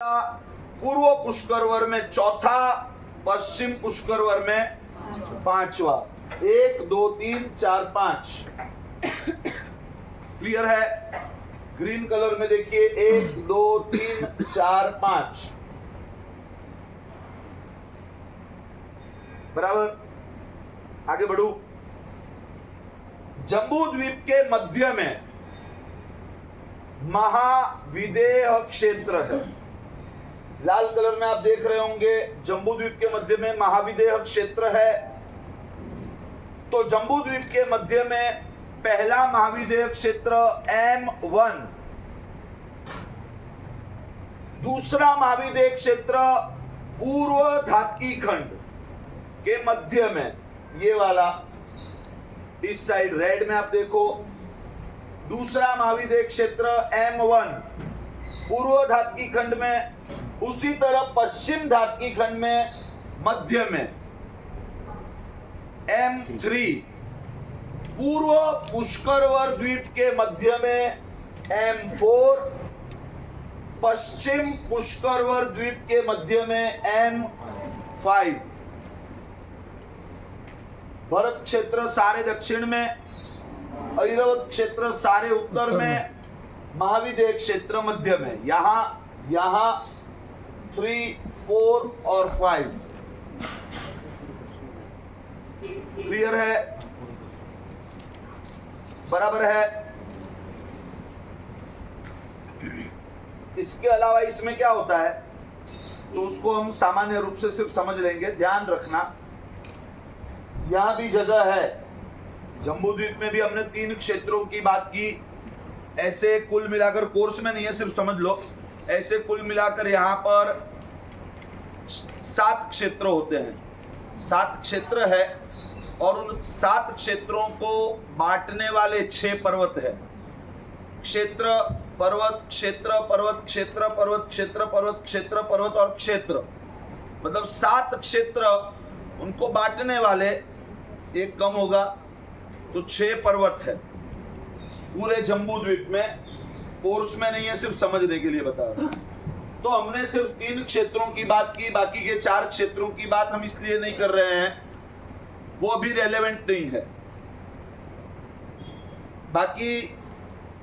पूर्व पुष्करवर में चौथा, पश्चिम पुष्करवर में पांचवा। 1 2 3 4 5 क्लियर है। ग्रीन कलर में देखिए 1 2 3 4 5 बराबर। आगे बढ़ू। जम्बू द्वीप के मध्य में महाविदेह क्षेत्र है। लाल कलर में आप देख रहे होंगे जम्बू द्वीप के मध्य में महाविदेह क्षेत्र है। तो जम्बू द्वीप के मध्य में पहला महाविदेह क्षेत्र M1, दूसरा महाविदेह क्षेत्र पूर्व धातकी खंड के मध्य में, ये वाला इस साइड रेड में आप देखो, दूसरा महाविदेह क्षेत्र M1 पूर्व धातकी खंड में, उसी तरह पश्चिम धातकी खंड में मध्य में M3 पूर्व पुष्करवर द्वीप के मध्य में M4 पश्चिम पुष्करवर द्वीप के मध्य में M5। भरत क्षेत्र सारे दक्षिण में, ऐरावत क्षेत्र सारे उत्तर में, महाविदेह क्षेत्र मध्य में। यहां 3 4 और 5 क्लियर है, बराबर है। इसके अलावा इसमें क्या होता है तो उसको हम सामान्य रूप से सिर्फ समझ लेंगे। ध्यान रखना यहां भी जगह है। जम्बू द्वीप में भी हमने 3 क्षेत्रों की बात की। ऐसे कुल मिलाकर, कोर्स में नहीं है, सिर्फ समझ लो, ऐसे कुल मिलाकर यहां पर 7 क्षेत्र होते हैं। 7 क्षेत्र है और उन 7 क्षेत्रों को बांटने वाले 6 पर्वत है। क्षेत्र पर्वत क्षेत्र पर्वत क्षेत्र पर्वत क्षेत्र पर्वत क्षेत्र पर्वत और क्षेत्र, मतलब 7 क्षेत्र, उनको बांटने वाले एक कम होगा तो 6 पर्वत है पूरे जम्बू द्वीप में। कोर्स में नहीं है, सिर्फ समझने के लिए बता रहा हूं। तो हमने सिर्फ 3 क्षेत्रों की बात की, बाकी के 4 क्षेत्रों की बात हम इसलिए नहीं कर रहे हैं, वो अभी रेलेवेंट नहीं है। बाकी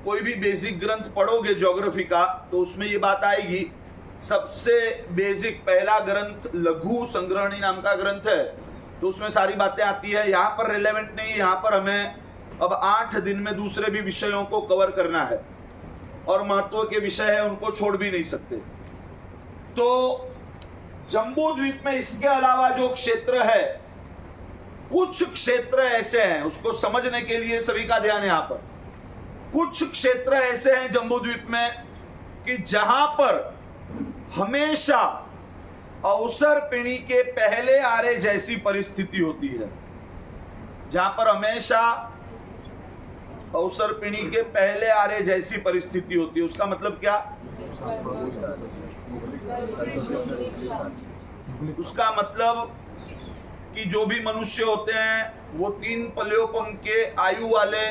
कोई भी बेसिक ग्रंथ पढ़ोगे ज्योग्राफी का तो उसमें ये बात आएगी। सबसे बेसिक पहला ग्रंथ लघु संग्रहणी नाम का ग्रंथ है, तो उसमें सारी बातें आती है। यहाँ पर रेलेवेंट नहीं है। यहाँ पर हमें अब 8 दिन में दूसरे भी विषयों को कवर करना है और महत्व के विषय है, उनको छोड़ भी नहीं सकते। तो जम्बू द्वीप में इसके अलावा जो क्षेत्र है, कुछ क्षेत्र ऐसे हैं, उसको समझने के लिए सभी का ध्यान है। यहाँ पर कुछ क्षेत्र ऐसे हैं जम्बू द्वीप में कि जहां पर हमेशा अवसर पिणी के पहले आरे जैसी परिस्थिति होती है। जहां पर हमेशा अवसर पिणी के पहले आरे जैसी परिस्थिति होती है, उसका मतलब क्या? उसका मतलब कि जो भी मनुष्य होते हैं वो 3 पल्योपम के आयु वाले,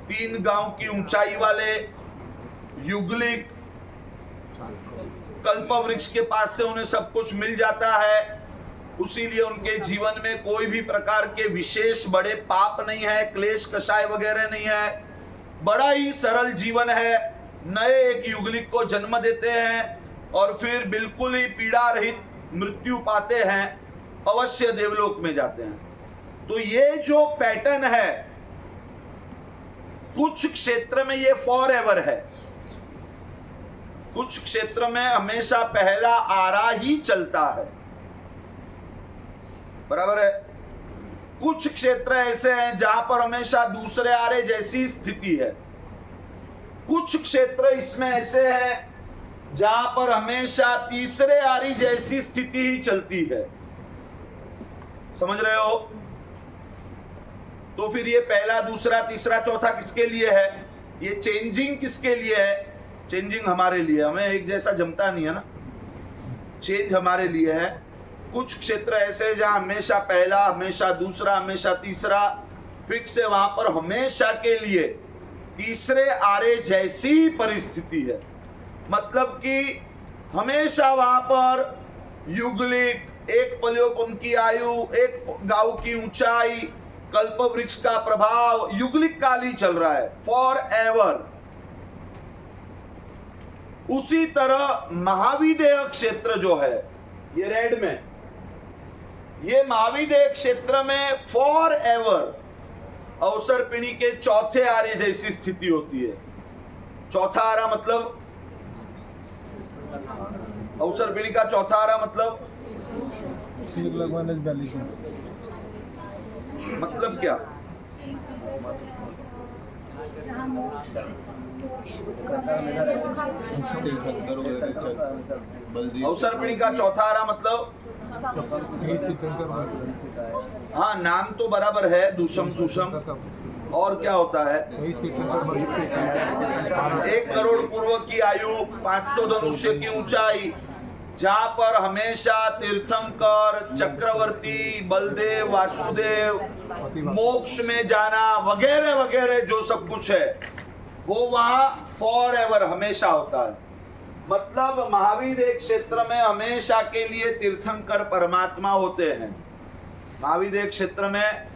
3 गांव की ऊंचाई वाले, युगलिक, कल्पवृक्ष के पास से उन्हें सब कुछ मिल जाता है। उसीलिए उनके जीवन में कोई भी प्रकार के विशेष बड़े पाप नहीं है, क्लेश कषाय वगैरह नहीं है, बड़ा ही सरल जीवन है। नए एक युगलिक को जन्म देते हैं और फिर बिल्कुल ही पीड़ा रहित मृत्यु पाते हैं, अवश्य देवलोक में जाते हैं। तो ये जो पैटर्न है, कुछ क्षेत्र में ये फॉर एवर है, कुछ क्षेत्र में हमेशा पहला आरा ही चलता है, बराबर है। कुछ क्षेत्र ऐसे हैं जहां पर हमेशा दूसरे आरे जैसी स्थिति है। कुछ क्षेत्र इसमें ऐसे हैं जहां पर हमेशा तीसरे आरी जैसी स्थिति ही चलती है। समझ रहे हो? तो फिर ये पहला, दूसरा, तीसरा, चौथा किसके लिए है? ये चेंजिंग किसके लिए है? चेंजिंग हमारे लिए, हमें एक जैसा जमता नहीं है ना, चेंज हमारे लिए है। कुछ क्षेत्र ऐसे जहां हमेशा पहला, हमेशा दूसरा, हमेशा तीसरा फिक्स है, वहां पर हमेशा के लिए तीसरे आरे जैसी परिस्थिति है। मतलब कि हमेशा वहां पर युगलिक, एक पलियोपन की आयु, एक गांव की ऊंचाई, कल्प वृक्ष का प्रभाव, युगलिक काल ही चल रहा है, फॉर एवर। उसी तरह महाविदेह क्षेत्र जो है, ये रेड में, ये महाविदेह क्षेत्र में फॉर एवर अवसर पिणी के चौथे आरे जैसी स्थिति होती है। चौथा आरा मतलब, अवसर पिणी का चौथा आरा मतलब क्या? अवसर पिणी का चौथा आरा मतलब, हाँ नाम तो बराबर है, दूषम सुषम, और क्या होता है? 1 करोड़ पूर्व की आयु, 500 धनुष्य की ऊंचाई, जहां पर हमेशा तीर्थंकर, चक्रवर्ती, बलदेव, वासुदेव, मोक्ष में जाना वगैरह वगैरह जो सब कुछ है वो वहां फॉर एवर हमेशा होता है। मतलब महाविदेह क्षेत्र में हमेशा के लिए तीर्थंकर परमात्मा होते हैं। महाविदेह क्षेत्र में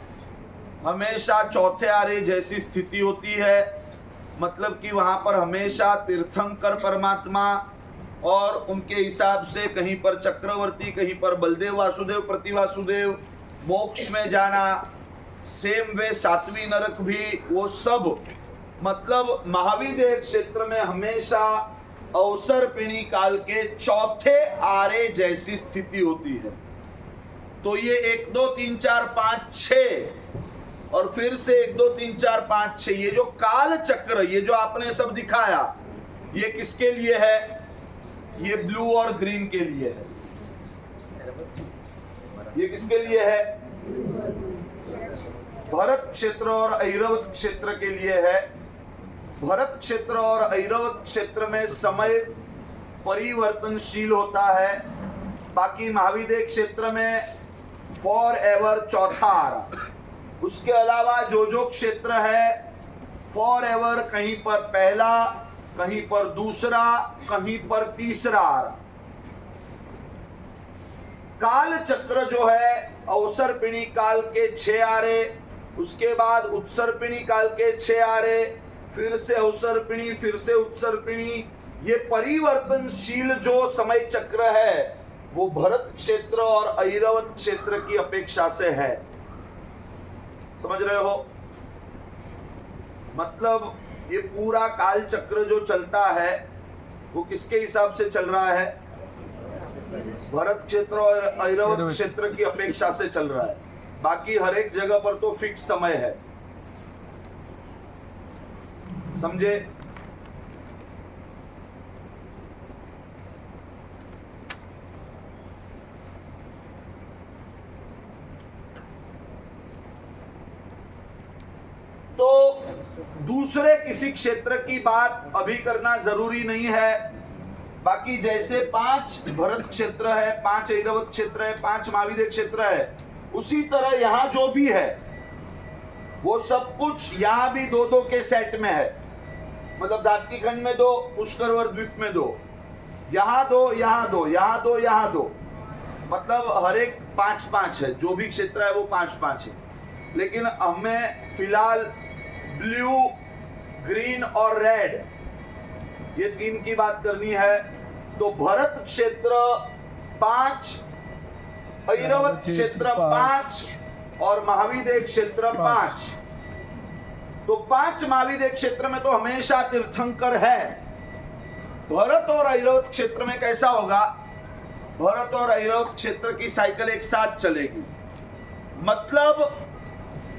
हमेशा चौथे आरे जैसी स्थिति होती है, मतलब कि वहां पर हमेशा तीर्थंकर परमात्मा, और उनके हिसाब से कहीं पर चक्रवर्ती, कहीं पर बलदेव वासुदेव, प्रतिवासुदेव, मोक्ष में जाना, सेम वे सातवीं नरक भी, वो सब मतलब महाविदेह क्षेत्र में हमेशा अवसर पिणी काल के चौथे आरे जैसी स्थिति होती है। तो ये 1 2 3 4 5 6 और फिर से 1 2 3 4 5 6, ये जो काल चक्र, ये जो आपने सब दिखाया, ये किसके लिए है? ये ब्लू और ग्रीन के लिए है। ये किसके लिए है? भरत क्षेत्र और ऐरावत क्षेत्र के लिए है। भरत क्षेत्र और ऐरावत क्षेत्र में समय परिवर्तनशील होता है, बाकी महाविदेह क्षेत्र में फॉर एवर चौथा आरा। उसके अलावा जो क्षेत्र है फॉर एवर, कहीं पर पहला, कहीं पर दूसरा, कहीं पर तीसरा आरा। काल चक्र जो है अवसर पिणी काल के 6 आरे, उसके बाद उत्सर पिणी काल के 6 आरे, फिर से अवसर पिणी, फिर से उत्सर पिणी। ये परिवर्तनशील जो समय चक्र है वो भरत क्षेत्र और ऐरावत क्षेत्र की अपेक्षा से है। समझ रहे हो? मतलब ये पूरा काल चक्र जो चलता है वो किसके हिसाब से चल रहा है? भरत क्षेत्र और ऐरावत क्षेत्र की अपेक्षा से चल रहा है। बाकी हर एक जगह पर तो फिक्स समय है। समझे? तो दूसरे किसी क्षेत्र की बात अभी करना जरूरी नहीं है। बाकी जैसे 5 भरत क्षेत्र है, 5 ऐरावत क्षेत्र है, 5 महाविदेह क्षेत्र है, उसी तरह यहां जो भी है वो सब कुछ यहां भी 2-2 के सेट में है। मतलब धात्की खंड में 2, पुष्करवर द्वीप में 2, यहां 2, यहां 2, यहां 2, यहां 2, मतलब हर एक 5-5 है। जो भी क्षेत्र है वो 5-5 है। लेकिन हमें फिलहाल ब्लू, ग्रीन और रेड, ये 3 की बात करनी है। तो भरत क्षेत्र 5, ऐरावत क्षेत्र 5 और महाविदेह क्षेत्र 5। तो 5 महाविदेह क्षेत्र में तो हमेशा तीर्थंकर है। भरत और ऐरावत क्षेत्र में कैसा होगा? भरत और ऐरावत क्षेत्र की साइकिल एक साथ चलेगी। मतलब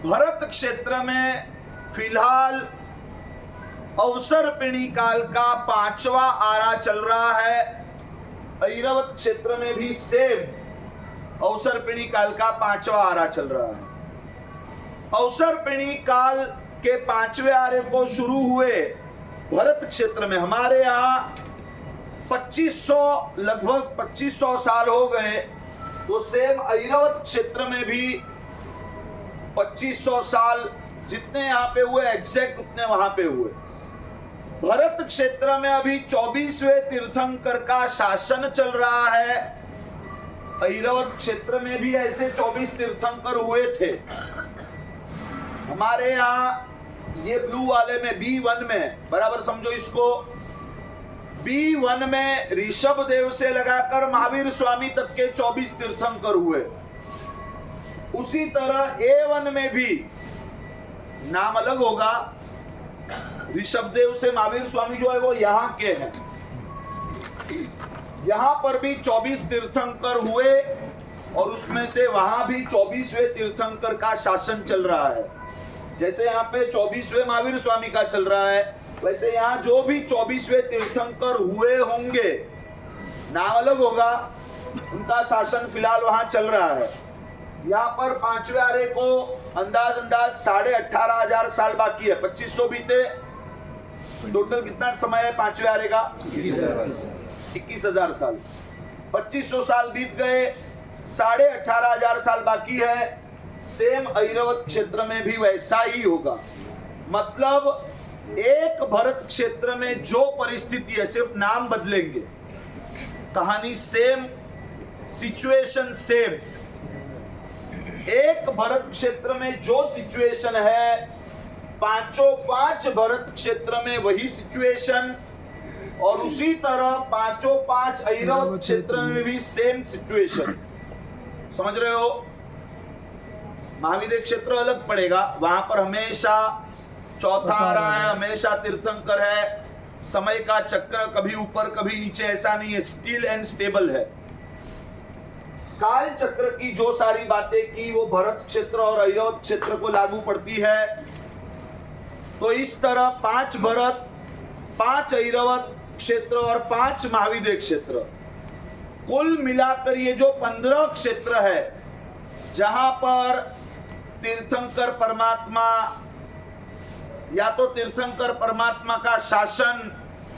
भरत क्षेत्र में फिलहाल अवसर पिणी काल का 5वां आरा चल रहा है। ऐरावत क्षेत्र में भी सेम अवसर पिणी काल का 5वां आरा चल रहा है। अवसर पिणी काल के 5वें आरे को शुरू हुए भरत क्षेत्र में हमारे यहाँ 2500, लगभग 2500 साल हो गए। तो सेम ऐरावत क्षेत्र में भी 2500 साल जितने यहाँ पे हुए एग्जैक्ट उतने वहां पे हुए। भरत क्षेत्र में अभी 24वें तीर्थंकर का शासन चल रहा है। ऐरावत क्षेत्र में भी ऐसे 24 तीर्थंकर हुए थे। हमारे यहाँ ये ब्लू वाले में B1 में, बराबर समझो इसको, B1 में ऋषभ देव से लगाकर महावीर स्वामी तक के 24 तीर्थंकर हुए। उसी तरह A1 में भी नाम अलग होगा। ऋषभ देव से महावीर स्वामी जो है वो यहाँ के हैं। यहाँ पर भी 24 तीर्थंकर हुए और उसमें से वहां भी 24वें तीर्थंकर का शासन चल रहा है। जैसे यहाँ पे 24वें महावीर स्वामी का चल रहा है, वैसे यहाँ जो भी 24वें तीर्थंकर हुए होंगे, नाम अलग होगा, उनका शासन फिलहाल वहां चल रहा है। यहाँ पर 5वें आरे को अंदाज 18,500 साल बाकी है। 2500 बीते, टोटल कितना समय है 5वें आरे का? 21,000 साल। 2500 साल बीत गए, 18,500 साल बाकी है। सेम ऐरावत क्षेत्र में भी वैसा ही होगा। मतलब एक भरत क्षेत्र में जो परिस्थिति है, सिर्फ नाम बदलेंगे, कहानी सेम, सिचुएशन सेम। एक भरत क्षेत्र में जो सिचुएशन है, पांचों 5 भरत क्षेत्र में वही सिचुएशन, और उसी तरह पांचों 5 ऐरावत क्षेत्र में भी सेम सिचुएशन। समझ रहे हो? महाविद्य क्षेत्र अलग पड़ेगा, वहां पर हमेशा चौथा आ रहा है, हमेशा तीर्थंकर है। समय का चक्र कभी ऊपर कभी नीचे ऐसा नहीं है, स्टिल एंड स्टेबल है। काल चक्र की जो सारी बातें की वो भरत क्षेत्र और ऐरावत क्षेत्र को लागू पड़ती है। तो इस तरह 5 भरत, 5 ऐरावत क्षेत्र और 5 महाविद्य क्षेत्र, कुल मिलाकर ये जो 15 क्षेत्र है, जहां पर तीर्थंकर परमात्मा या तो तीर्थंकर परमात्मा का शासन,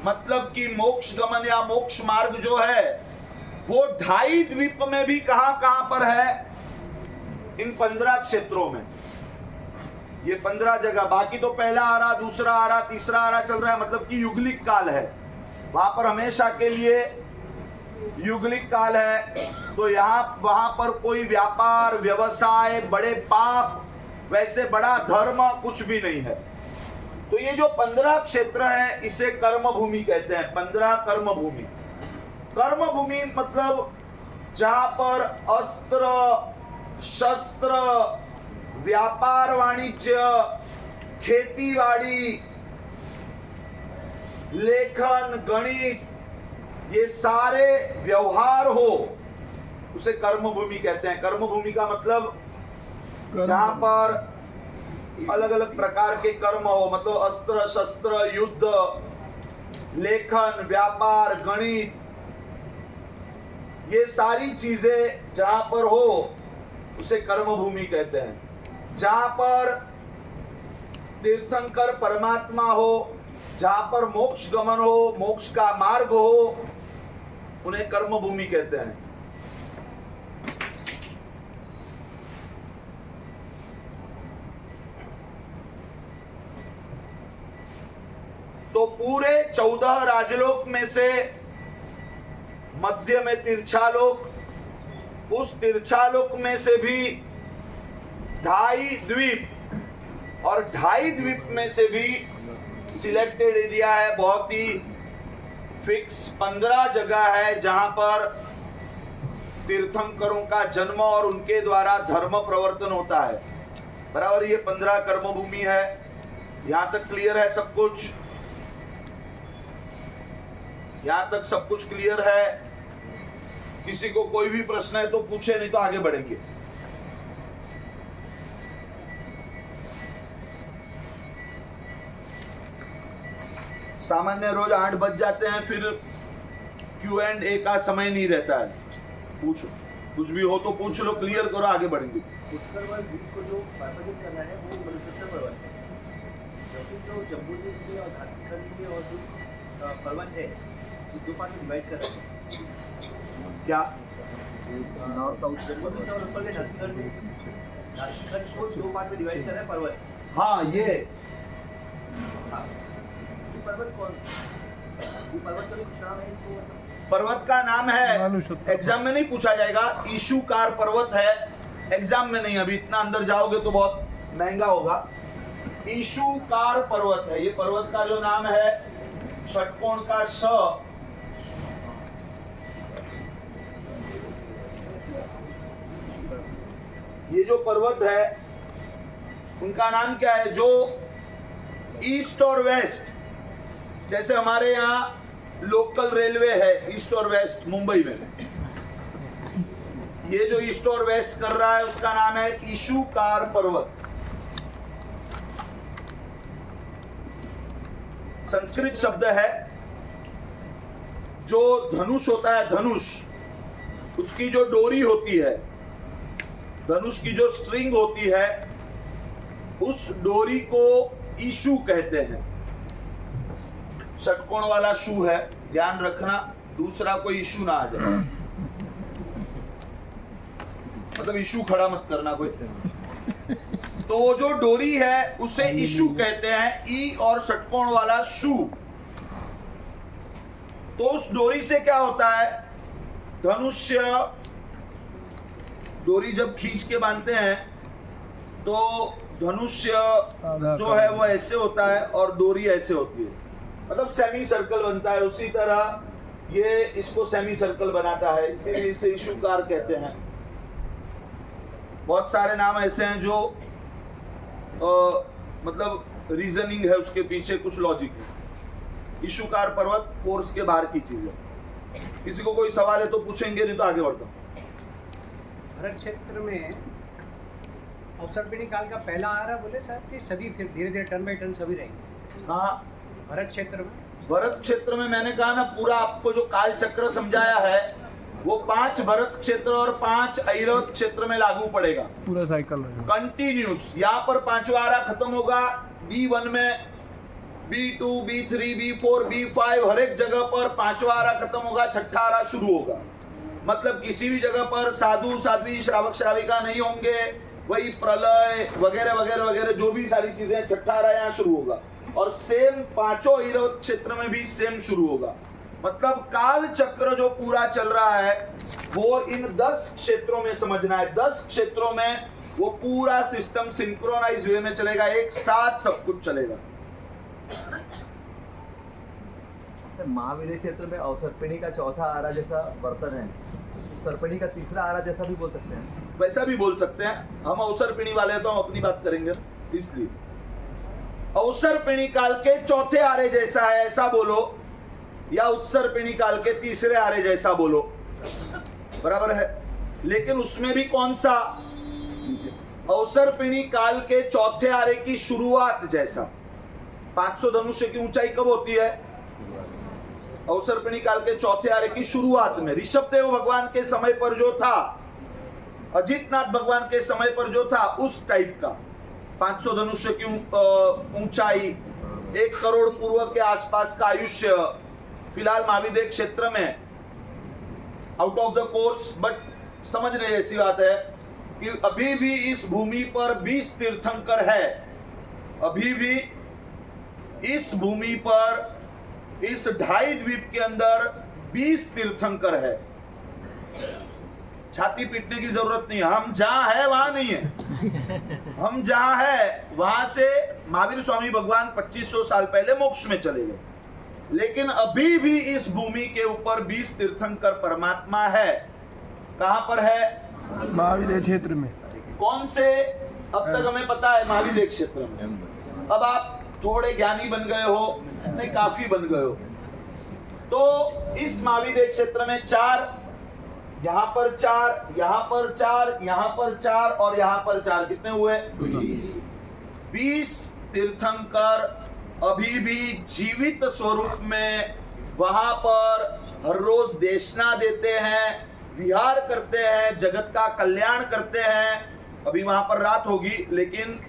मतलब कि मोक्ष गमन या मोक्ष मार्ग जो है वो 2.5 द्वीप में भी कहां पर है? इन 15 क्षेत्रों में। ये 15 जगह, बाकी तो पहला आ रहा, दूसरा आ रहा, तीसरा आ रहा चल रहा है, मतलब कि युगलिक काल है। वहां पर हमेशा के लिए युगलिक काल है। तो यहाँ वहां पर कोई व्यापार, व्यवसाय, बड़े पाप, वैसे बड़ा धर्म कुछ भी नहीं है। तो ये जो 15 क्षेत्र है, इसे कर्म भूमि कहते हैं। 15 कर्म भूमि। कर्म भूमि मतलब जहां पर अस्त्र शस्त्र, व्यापार वाणिज्य, खेतीबाड़ी, लेखन, गणित, ये सारे व्यवहार हो, उसे कर्म भूमि कहते हैं। कर्म भूमि का मतलब जहां पर अलग अलग प्रकार के कर्म हो, मतलब अस्त्र शस्त्र, युद्ध, लेखन, व्यापार, गणित, ये सारी चीजें जहां पर हो उसे कर्म भूमि कहते हैं। जहां पर तीर्थंकर परमात्मा हो, जहां पर मोक्ष गमन हो, मोक्ष का मार्ग हो, उन्हें कर्म भूमि कहते हैं। तो पूरे 14 राजलोक में से मध्य में तिरछालोक, उस तिरछालोक में से भी 2.5 द्वीप, और 2.5 द्वीप में से भी सिलेक्टेड एरिया है, बहुत ही फिक्स 15 जगह है जहां पर तीर्थंकरों का जन्म और उनके द्वारा धर्म प्रवर्तन होता है। बराबर, ये 15 कर्म भूमि है। यहां तक क्लियर है सब कुछ? यहां तक सब कुछ क्लियर है? किसी को कोई भी प्रश्न है तो पूछे, नहीं तो आगे बढ़ेंगे। सामान्य रोज 8 बज जाते हैं, फिर Q&A का समय नहीं रहता है। पूछो, कुछ भी हो तो पूछ लो, क्लियर करो, आगे बढ़ेंगे। पुष्कर द्वीप को जो विभाजित करना है वो मनुष्योत्तर पर्वत है, जबकि जो जम्बूद्वीप के और घाटखंड के और जो पर्वत है वो 2 पार्ट में डिवाइड कर रहे हैं। क्या? नॉर्थ साउथ जम्बूद्वीप और ऊपर के घाटखंड को 2 पार्ट में डिवाइड कर रहा है पर्वत। हाँ, ये हाँ, पर्वत कौन सा? ये पर्वत का भी कुछ नाम है इसको? पर्वत का नाम है, एग्जाम में नहीं पूछा जाएगा। ईशुकार पर्वत है, एग्जाम में नहीं। अभी इतना अंदर जाओगे तो बहुत महंगा होगा। ईशुकार पर्वत है, ये पर्वत का जो नाम है, षटकोण का श। ये जो पर्वत है उनका नाम क्या है? जो ईस्ट और वेस्ट, जैसे हमारे यहाँ लोकल रेलवे है ईस्ट और वेस्ट मुंबई में, ये जो ईस्ट और वेस्ट कर रहा है उसका नाम है ईशुकार पर्वत। संस्कृत शब्द है। जो धनुष होता है, धनुष, उसकी जो डोरी होती है, धनुष की जो स्ट्रिंग होती है, उस डोरी को ईशु कहते हैं। षटकोण वाला शू है, ध्यान रखना, दूसरा कोई इशू ना आ जाए। मतलब इशू खड़ा मत करना कोई। तो वो जो डोरी है उसे इशू कहते हैं, ई और षटकोण वाला शू। तो उस डोरी से क्या होता है? धनुष्य, डोरी जब खींच के बांधते हैं तो धनुष्य जो है वो ऐसे होता है और डोरी ऐसे होती है, मतलब सेमी सर्कल बनता है। उसी तरह ये इसको सेमी सर्कल बनाता है, इसीलिए इसे ईशुकार कहते हैं। बहुत सारे नाम ऐसे हैं जो मतलब रीजनिंग है उसके पीछे, कुछ लॉजिक है। ईशुकार पर्वत कोर्स के बाहर की चीज है। किसी को कोई सवाल है तो पूछेंगे, नहीं तो आगे बढ़ता हूं। भरत क्षेत्र में अवसरपिणी काल का पहला आहार बोले साहब कि सभी फिर धीरे धीरे टर्न बाई टर्न सभी रहेंगे? हाँ, भरत क्षेत्र में, भरत क्षेत्र में मैंने कहा ना, पूरा आपको जो काल चक्र समझाया है वो 5 भरत क्षेत्र और 5 ऐरावत क्षेत्र में लागू पड़ेगा, पूरा साइकिल कंटिन्यूस। यहाँ पर 5वां आरा खत्म होगा, B1 में, B2, B3, B4, B5, हर एक जगह पर 5वां आरा खत्म होगा, 6ठा आरा शुरू होगा। मतलब किसी भी जगह पर साधु साध्वी श्रावक श्राविका नहीं होंगे, वही प्रलय वगैरह वगैरह वगैरह जो भी सारी चीजें, 6ठा आरा यहाँ शुरू होगा। और सेम 5 ऐरावत क्षेत्र में भी सेम शुरू होगा। मतलब काल चक्र जो पूरा चल रहा है वो इन 10 क्षेत्रों में समझना है। 10 क्षेत्रों में वो पूरा सिस्टम सिंक्रोनाइज वे में चलेगा, एक साथ सब कुछ चलेगा। महावीर क्षेत्र में अवसर्पिणी का चौथा आरा जैसा बर्तन है, सर्पिणी का तीसरा आरा जैसा भी बोल सकते हैं। वैसा भी बोल सकते हैं। हम अवसरपिणी वाले हैं तो हम अपनी बात करेंगे, इसलिए अवसरपिणी काल के चौथे आरे जैसा है ऐसा बोलो, या उत्सर्पिणी काल के तीसरे आरे जैसा बोलो, बराबर है। लेकिन उसमें भी कौन सा? अवसरपिणी काल के चौथे आरे की शुरुआत जैसा। 500 धनुष्य की ऊंचाई कब होती है? अवसरपिणी काल के चौथे आरे की शुरुआत में। ऋषभदेव भगवान के समय पर जो था, अजितनाथ भगवान के समय पर जो था, उस टाइप का 500 धनुष्य की ऊंचाई, 1 करोड़ पूर्व के आसपास का आयुष्य। फिलहाल महाविद्य क्षेत्र में out of the course, but समझने जैसी बात है कि अभी भी इस भूमि पर 20 तीर्थंकर है। अभी भी इस भूमि पर, इस 2.5 द्वीप के अंदर 20 तीर्थंकर है। छाती पीटने की जरूरत नहीं है, हम जहां है वहां नहीं है। हम जहां है वहां से महावीर स्वामी भगवान 2500 साल पहले मोक्ष में चले गए, लेकिन अभी भी इस भूमि के ऊपर 20 तीर्थंकर परमात्मा है। कहां पर है? महावीर क्षेत्र में। कौन से? अब तक हमें पता है महावीर क्षेत्र में। अब आप थोड़े ज्ञानी बन गए हो, नहीं काफी बन गए हो। तो इस महावीर क्षेत्र में 4, यहां पर 4, यहां पर 4, यहां पर 4 और यहां पर 4, कितने हुए? 20 तीर्थंकर अभी भी जीवित स्वरूप में वहां पर हर रोज देशना देते हैं, विहार करते हैं, जगत का कल्याण करते हैं। अभी वहां पर रात होगी, लेकिन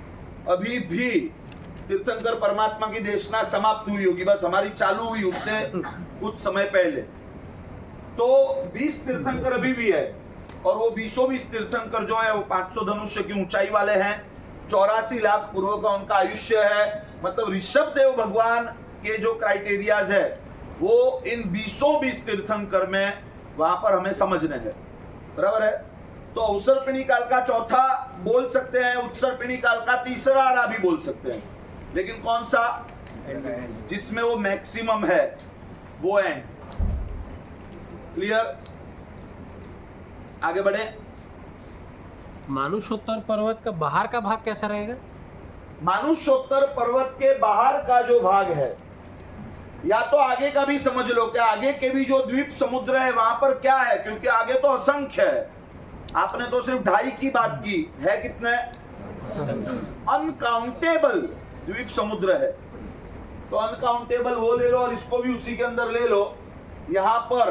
अभी भी तीर्थंकर परमात्मा की देशना समाप्त हुई होगी, बस हमारी चालू हुई उससे कुछ समय पहले। तो 20 तीर्थंकर अभी भी है, और वो 20 तीर्थंकर जो है वो 500 धनुष्य की ऊंचाई वाले हैं। 84 लाख पूर्व का उनका आयुष्य है। मतलब ऋषभदेव भगवान के जो क्राइटेरियाज है वो इन 20 तीर्थंकर में वहां पर हमें समझने हैं, बराबर है। तो अवसर्पिणी काल का चौथा बोल सकते हैं, उत्सर्पिणी काल का तीसरा आरा भी बोल सकते हैं, लेकिन कौन सा जिसमें वो मैक्सिमम है वो एंड। क्लियर, आगे बढ़े। मानुषोत्तर पर्वत का बाहर का भाग कैसा रहेगा? मानुषोत्तर पर्वत के बाहर का जो भाग है, या तो आगे का भी समझ लो कि आगे के भी जो द्वीप समुद्र है वहां पर क्या है, क्योंकि आगे तो असंख्य है। आपने तो सिर्फ 2.5 की बात की है, कितने अनकाउंटेबल द्वीप समुद्र है। तो अनकाउंटेबल वो ले लो और इसको भी उसी के अंदर ले लो। यहाँ पर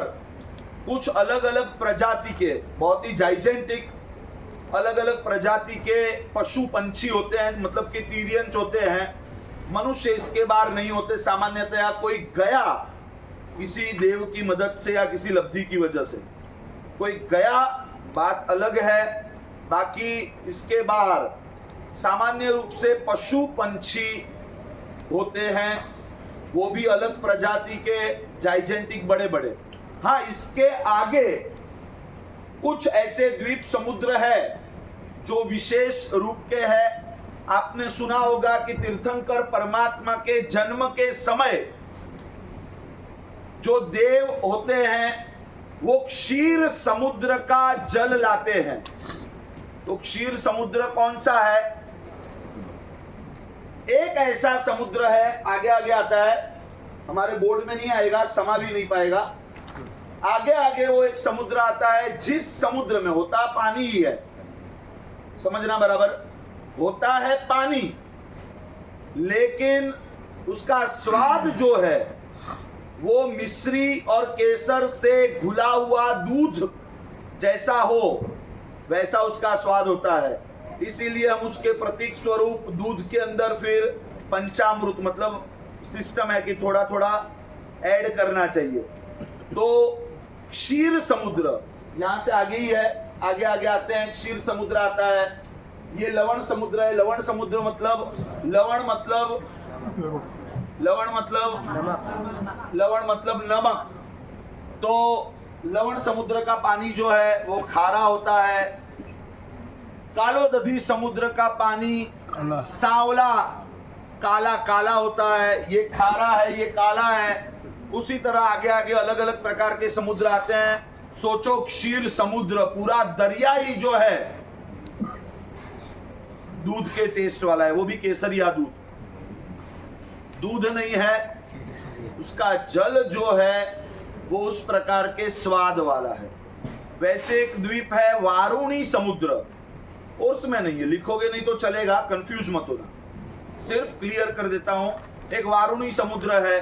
कुछ अलग अलग प्रजाति के, बहुत ही जाइजेंटिक अलग अलग प्रजाति के पशु पंछी होते हैं, मतलब कि तीरियंच होते हैं। मनुष्य इसके बाहर नहीं होते सामान्यतया। कोई गया किसी देव की मदद से या किसी लब्धि की वजह से, कोई गया बात अलग है। बाकी इसके बाहर सामान्य रूप से पशु पंछी होते हैं, वो भी अलग प्रजाति के जाइजेंटिक बड़े बड़े। हाँ, इसके आगे कुछ ऐसे द्वीप समुद्र है जो विशेष रूप के हैं। आपने सुना होगा कि तीर्थंकर परमात्मा के जन्म के समय जो देव होते हैं वो क्षीर समुद्र का जल लाते हैं। तो क्षीर समुद्र कौन सा है? एक ऐसा समुद्र है, आगे आगे आता है, हमारे बोर्ड में नहीं आएगा, समा भी नहीं पाएगा। आगे आगे वो एक समुद्र आता है जिस समुद्र में होता पानी ही है, समझना बराबर, होता है पानी, लेकिन उसका स्वाद जो है वो मिश्री और केसर से घुला हुआ दूध जैसा हो वैसा उसका स्वाद होता है। इसीलिए हम उसके प्रतीक स्वरूप दूध के अंदर फिर पंचामृत, मतलब सिस्टम है कि थोड़ा थोड़ा ऐड करना चाहिए। तो क्षीर समुद्र यहाँ से आगे ही है, आगे आगे आते हैं, क्षीर समुद्र आता है। ये लवण समुद्र है। लवण समुद्र मतलब लवण मतलब नमक। तो लवण समुद्र का पानी जो है वो खारा होता है। कालोदधी समुद्र का पानी सांवला काला काला होता है। ये खारा है, ये काला है। उसी तरह आगे आगे अलग अलग प्रकार के समुद्र आते हैं। सोचो क्षीर समुद्र, पूरा दरिया ही जो है दूध के टेस्ट वाला है, वो भी केसरिया दूध। दूध नहीं है, उसका जल जो है वो उस प्रकार के स्वाद वाला है। वैसे एक द्वीप है वारुणी समुद्र, कोर्स में नहीं है, लिखोगे नहीं तो चलेगा, कंफ्यूज मत होना, सिर्फ क्लियर कर देता हूं। एक वारुणी समुद्र है।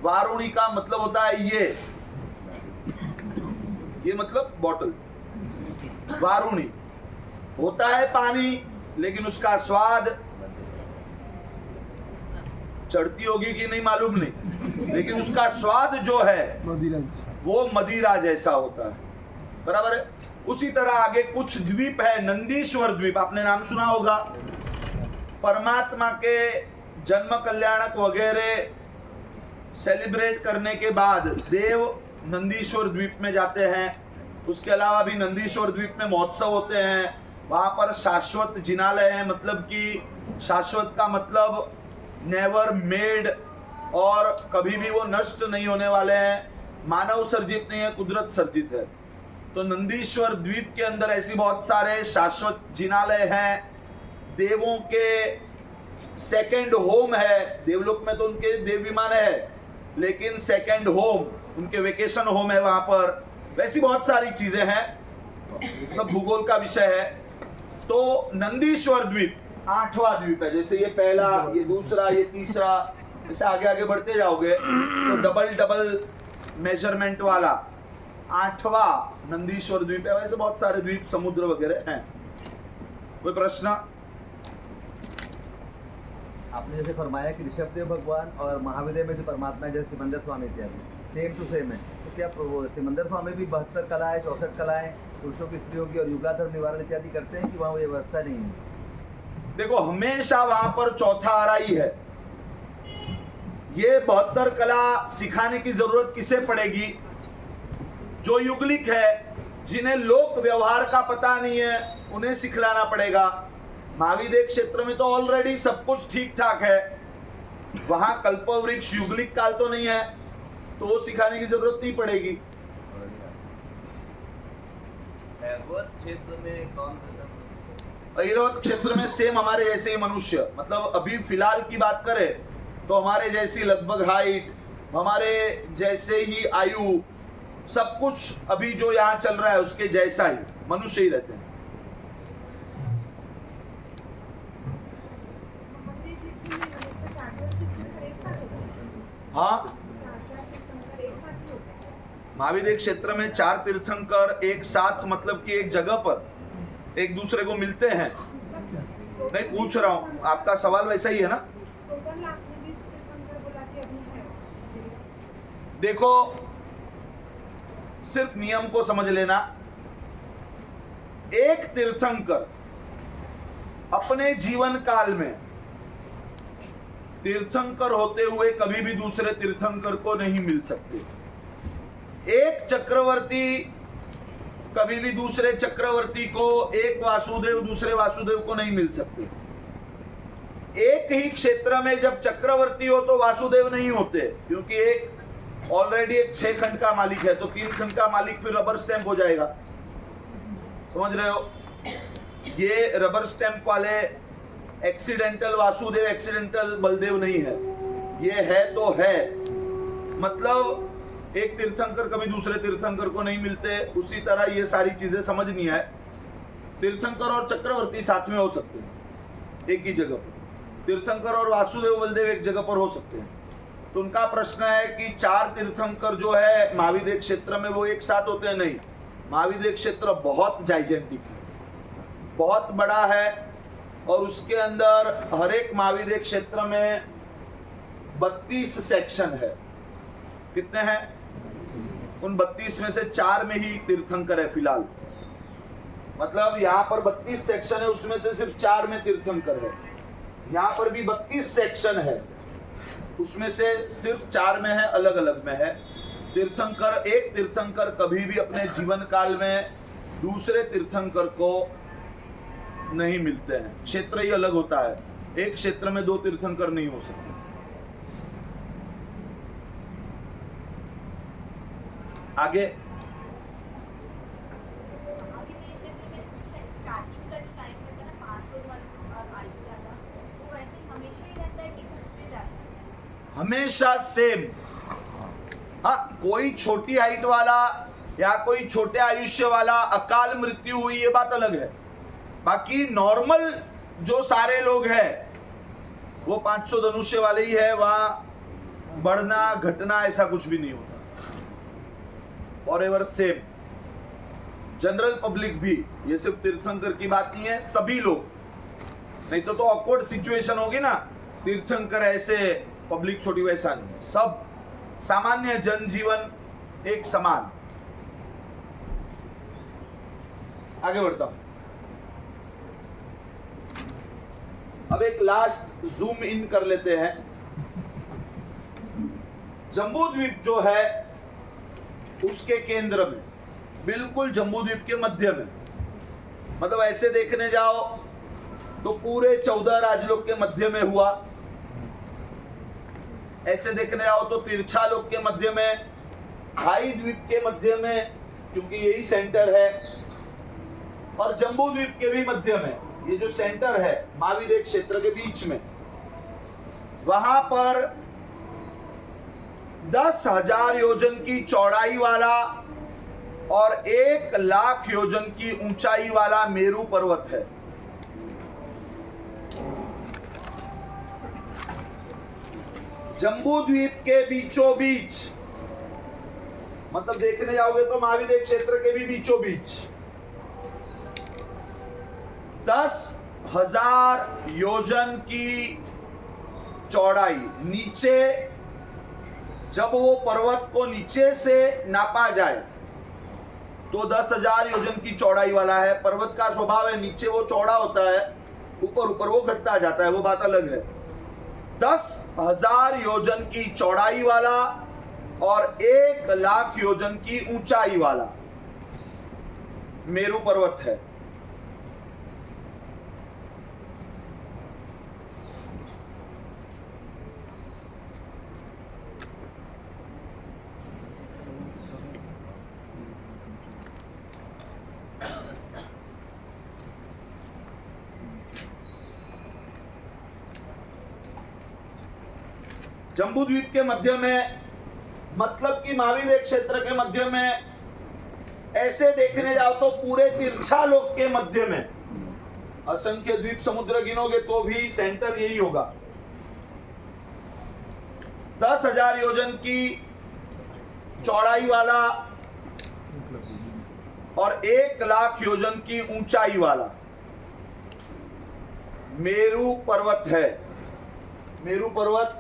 वारुणी का मतलब होता है ये मतलब बॉटल। वारुणी होता है पानी, लेकिन उसका स्वाद चढ़ती होगी कि नहीं मालूम नहीं, लेकिन उसका स्वाद जो है वो मदिरा जैसा होता है, बराबर है। उसी तरह आगे कुछ द्वीप है, नंदीश्वर द्वीप, आपने नाम सुना होगा। परमात्मा के जन्म कल्याणक वगैरह सेलिब्रेट करने के बाद देव नंदीश्वर द्वीप में जाते हैं। उसके अलावा भी नंदीश्वर द्वीप में महोत्सव होते हैं। वहां पर शाश्वत जिनालय है, मतलब कि शाश्वत का मतलब नेवर मेड, और कभी भी वो नष्ट नहीं होने वाले हैं। मानव सर्जित नहीं है, कुदरत सर्जित है। तो नंदीश्वर द्वीप के अंदर ऐसी बहुत सारे शाश्वत जिनालय हैं। देवों के सेकंड होम है। देवलोक में तो उनके देव विमान है, लेकिन सेकंड होम उनके वेकेशन होम है वहां पर। वैसी बहुत सारी चीजें हैं, सब भूगोल का विषय है। तो नंदीश्वर द्वीप 8वां द्वीप है। जैसे ये पहला, ये दूसरा, ये तीसरा, जैसे आगे आगे बढ़ते जाओगे तो डबल मेजरमेंट वाला 8वां नंदीश्वर द्वीप है। वैसे बहुत सारे द्वीप समुद्र वगैरह हैं। कोई प्रश्न? आपने जैसे फरमाया कि ऋषभदेव भगवान और महाविद्य में जो परमात्मा है, जैसे सिमंदर स्वामी इत्यादि सेम टू सेम है, तो क्या वो सिमंदर स्वामी भी 72 कलाएं, 64 कलाएं, पुरुषों की स्त्रियों की और युगलाधर्म निवारण इत्यादि करते हैं कि वहाँ वो व्यवस्था नहीं है? देखो, हमेशा वहां पर चौथा आरा ही है। ये 72 कला सिखाने की जरूरत किसे पड़ेगी? जो युगलिक है, जिन्हें लोक व्यवहार का पता नहीं है, उन्हें सिखलाना पड़ेगा। महाविदेह क्षेत्र में तो ऑलरेडी सब कुछ ठीक ठाक है, वहां कल्पवृक्ष युगलिक काल तो नहीं है, तो वो सिखाने की जरूरत नहीं पड़ेगी। ऐरावत क्षेत्र में कौन ऐरावत क्षेत्र में सेम हमारे जैसे ही मनुष्य, मतलब अभी फिलहाल की बात करें तो हमारे जैसी लगभग हाइट, हमारे जैसे ही आयु, सब कुछ अभी जो यहाँ चल रहा है उसके जैसा ही मनुष्य ही रहते हैं। हाँ, महाविदेह क्षेत्र में 4 तीर्थंकर एक साथ, मतलब कि एक जगह पर एक दूसरे को मिलते हैं। नहीं, पूछ रहा हूं, आपका सवाल वैसा ही है ना? देखो, सिर्फ नियम को समझ लेना। एक तीर्थंकर अपने जीवन काल में तीर्थंकर होते हुए कभी भी दूसरे तीर्थंकर को नहीं मिल सकते। एक चक्रवर्ती कभी भी दूसरे चक्रवर्ती को, एक वासुदेव दूसरे वासुदेव को नहीं मिल सकते। एक ही क्षेत्र में जब चक्रवर्ती हो तो वासुदेव नहीं होते, क्योंकि एक ऑलरेडी एक 6 खंड का मालिक है, तो 3 खंड का मालिक फिर रबर स्टैंप हो जाएगा। समझ रहे हो? ये रबर स्टैंप वाले एक्सीडेंटल वासुदेव, एक्सीडेंटल बलदेव नहीं है, ये है तो है। मतलब एक तीर्थंकर कभी दूसरे तीर्थंकर को नहीं मिलते, उसी तरह ये सारी चीजें समझनी है। तीर्थंकर और चक्रवर्ती साथ में हो सकते हैं एक ही जगह पर, तीर्थंकर और वासुदेव बलदेव एक जगह पर हो सकते हैं। तो उनका प्रश्न है कि 4 तीर्थंकर जो है महाविदेह क्षेत्र में वो एक साथ होते हैं? नहीं, महाविदेह क्षेत्र बहुत जाइजेंटिक है, बहुत बड़ा है, और उसके अंदर हर एक महाविदेह क्षेत्र में 32 सेक्शन है। कितने हैं? उन 32 में से 4 में ही तीर्थंकर है फिलहाल। मतलब यहाँ पर 32 सेक्शन है, उसमें से सिर्फ 4 में तीर्थंकर है। यहाँ पर भी 32 सेक्शन है, उसमें से सिर्फ 4 में है, अलग अलग में है। तीर्थंकर, एक तीर्थंकर कभी भी अपने जीवन काल में दूसरे तीर्थंकर को नहीं मिलते हैं। क्षेत्र ही अलग होता है, एक क्षेत्र में 2 तीर्थंकर नहीं हो सकते। आगे हमेशा सेम। हाँ, कोई छोटी हाइट वाला या कोई छोटे आयुष्य वाला अकाल मृत्यु हुई, ये बात अलग है। बाकी नॉर्मल जो सारे लोग हैं वो 500 धनुष्य वाले ही है, वहां बढ़ना घटना ऐसा कुछ भी नहीं होता, फॉरएवर सेम। जनरल पब्लिक भी, ये सिर्फ तीर्थंकर की बात नहीं है, सभी लोग, नहीं तो ऑकवर्ड सिचुएशन होगी ना, तीर्थंकर ऐसे पब्लिक छोटी, वैसा नहीं, सब सामान्य जनजीवन एक समान। आगे बढ़ता हूं। अब एक लास्ट जूम इन कर लेते हैं। जम्बू द्वीप जो है उसके केंद्र में, बिल्कुल जम्बू द्वीप के मध्य में, मतलब ऐसे देखने जाओ तो पूरे 14 राजलोक के मध्य में हुआ, ऐसे देखने जाओ तो तिरछा लोक के मध्य में, हाई द्वीप के मध्य में, क्योंकि यही सेंटर है, और जम्बू द्वीप के भी मध्य में, ये जो सेंटर है महाविदेह क्षेत्र के बीच में, वहां पर 10,000 योजन की चौड़ाई वाला और 1,00,000 योजन की ऊंचाई वाला मेरू पर्वत है। जम्बू द्वीप के बीचों बीच, मतलब देखने जाओगे तो महाविदेह क्षेत्र के भी बीचों बीच 10,000 योजन की चौड़ाई, नीचे जब वो पर्वत को नीचे से नापा जाए तो 10,000 योजन की चौड़ाई वाला है। पर्वत का स्वभाव है, नीचे वो चौड़ा होता है, ऊपर ऊपर वो घटता जाता है, वो बात अलग है। 10,000 योजन की चौड़ाई वाला और 1,00,000 योजन की ऊंचाई वाला मेरू पर्वत है। जम्बू द्वीप के मध्य में, मतलब कि महावीर क्षेत्र के मध्य में, ऐसे देखने जाओ तो पूरे तिरछा लोक के मध्य में असंख्य द्वीप समुद्र गिनोगे तो भी सेंटर यही होगा। 10,000 योजन की चौड़ाई वाला और 1,00,000 योजन की ऊंचाई वाला मेरू पर्वत है। मेरू पर्वत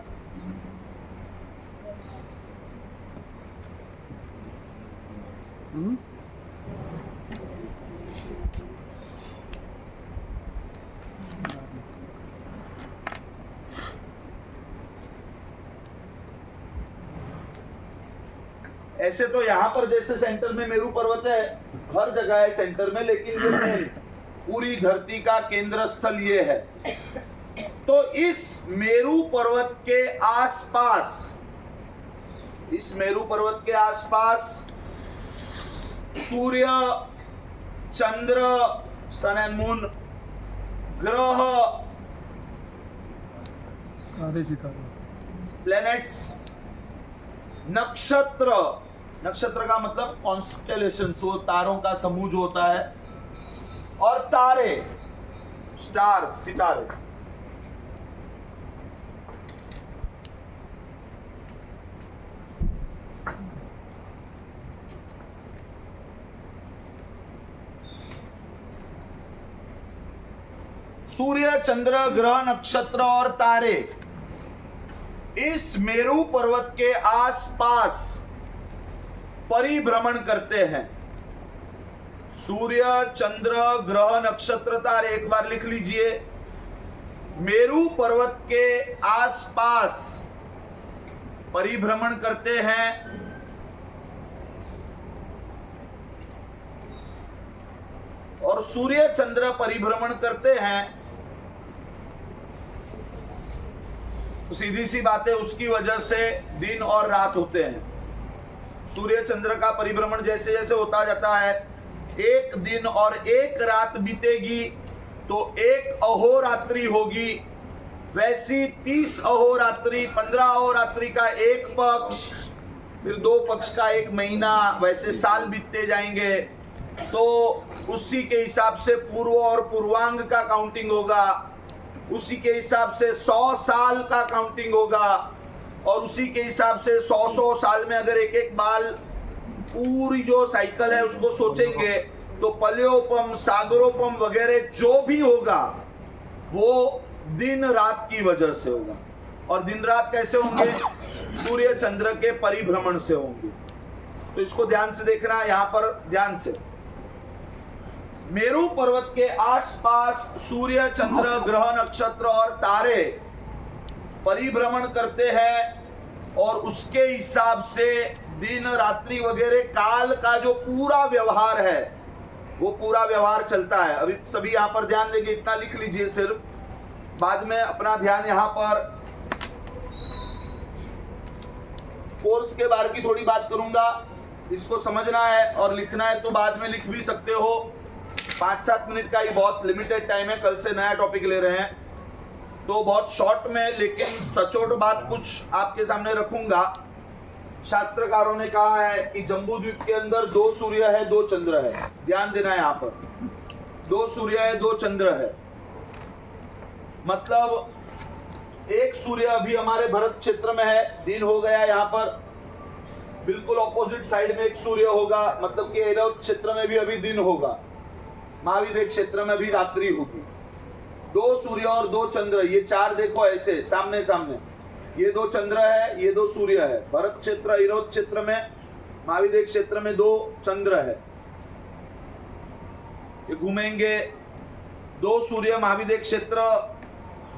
ऐसे तो यहां पर जैसे सेंटर में मेरू पर्वत है, हर जगह है सेंटर में, लेकिन ये मेन पूरी धरती का केंद्र स्थल ये है। तो इस मेरू पर्वत के आसपास, इस मेरू पर्वत के आसपास सूर्य, चंद्र, सन एंड मून, ग्रह, प्लैनेट्स, नक्षत्र, नक्षत्र का मतलब कॉन्स्टेलेशन, वो तारों का समूह जो होता है, और तारे, स्टार्स, सितारे। सूर्य, चंद्र, ग्रह, नक्षत्र और तारे इस मेरू पर्वत के आसपास परिभ्रमण करते हैं। सूर्य, चंद्र, ग्रह, नक्षत्र, तारे, एक बार लिख लीजिए। मेरू पर्वत के आसपास परिभ्रमण करते हैं और सूर्य, चंद्र परिभ्रमण करते हैं। तो सीधी सी बात है, उसकी वजह से दिन और रात होते हैं। सूर्य चंद्र का परिभ्रमण जैसे जैसे होता जाता है, एक दिन और एक रात बीतेगी तो एक अहोरात्रि होगी, वैसी 30 अहोरात्रि, 15 अहोरात्रि का एक पक्ष, फिर 2 पक्ष का एक महीना, वैसे साल बीतते जाएंगे। तो उसी के हिसाब से पूर्व और पूर्वांग का काउंटिंग होगा, उसी के हिसाब से 100 साल का काउंटिंग होगा, और उसी के हिसाब से 100 साल में अगर एक एक बाल पूरी जो साइकिल है उसको सोचेंगे तो पल्योपम, सागरोपम वगैरह जो भी होगा वो दिन रात की वजह से होगा। और दिन रात कैसे होंगे? सूर्य चंद्र के परिभ्रमण से होंगे। तो इसको ध्यान से देखना है, यहां पर ध्यान से। मेरू पर्वत के आसपास सूर्य, चंद्र, ग्रह, नक्षत्र और तारे परिभ्रमण करते हैं और उसके हिसाब से दिन रात्रि वगैरह काल का जो पूरा व्यवहार है वो पूरा व्यवहार चलता है। अभी सभी यहां पर ध्यान देंगे, इतना लिख लीजिए सिर्फ, बाद में अपना ध्यान यहां पर कोर्स के बारे की थोड़ी बात करूंगा। इसको समझना है और लिखना है तो बाद में लिख भी सकते हो। 5-7 मिनट का ही बहुत लिमिटेड टाइम है, कल से नया टॉपिक ले रहे हैं तो बहुत शॉर्ट में, लेकिन सचोट बात कुछ आपके सामने रखूंगा। शास्त्रकारों ने कहा है कि जम्बू द्वीप के अंदर 2 सूर्य है, 2 चंद्र है। ध्यान देना है, यहाँ पर 2 सूर्य है, 2 चंद्र है। मतलब एक सूर्य अभी हमारे भरत क्षेत्र में है, दिन हो गया। यहाँ पर बिल्कुल ऑपोजिट साइड में एक सूर्य होगा, मतलब कि ऐरावत क्षेत्र में भी अभी दिन होगा, महावीर क्षेत्र में भी रात्रि होगी। 2 सूर्य और 2 चंद्र, ये 4 देखो ऐसे सामने सामने, ये 2 चंद्र है, ये 2 सूर्य है। भरत क्षेत्र, ऐरावत क्षेत्र में, महावीर क्षेत्र में 2 चंद्र है। ये घूमेंगे। 2 सूर्य महावीर क्षेत्र